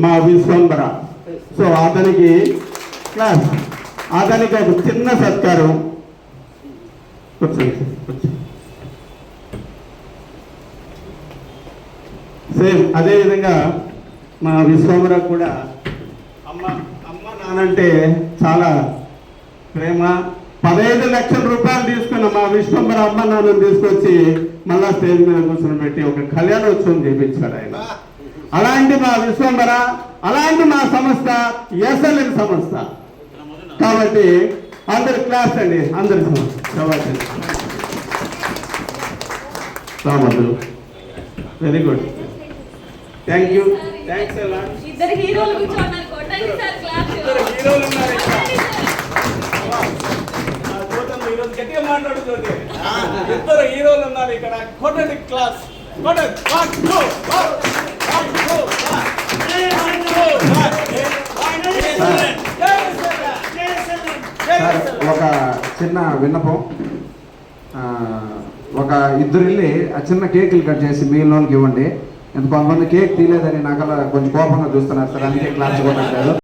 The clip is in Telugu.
మా విశ్వంబర. సో అతనికి క్లాస్, అతనికి ఒక చిన్న సత్కారం. సేమ్ అదేవిధంగా మా విశ్వంబర కూడా అమ్మ నానంటే చాలా ప్రేమ. 15 లక్షల రూపాయలు తీసుకున్న మా విశ్వంబర అమ్మ నాన్నని తీసుకొచ్చి మళ్ళా స్టేజ్ మీద కూర్చొని పెట్టి ఒక కళ్యాణోత్సవం చేయించాడు ఆయన. అలాంటి మా విశ్వంబర, అలాంటి మా సంస్థ ఎస్ఎల్ఎన్ సంస్థ. కాబట్టి అందరి క్లాస్ అండి, అందరి రామదు. Very good, thank you, thanks. ఇద్దరు హీరోలు కూర్చున్నారు, కొట్టండి సార్ క్లాస్. హీరోలు ఉన్నారు ఈరోజు గట్టిగా మాట్లాడుతుంది. ఇద్దరు హీరోలు ఉన్నారు ఇక్కడ, కొట్టండి క్లాస్. ఒక చిన్న విన్నపం, ఒక ఇద్దరు వెళ్ళి ఆ చిన్న కేకులు కట్ చేసి మిగిలిన వాళ్ళకి ఇవ్వండి. కొంతమంది కేక్ తీయలేదని నాకు కొంచెం కోపంగా చూస్తున్నారు సార్, అందుకే క్లాస్ కూడా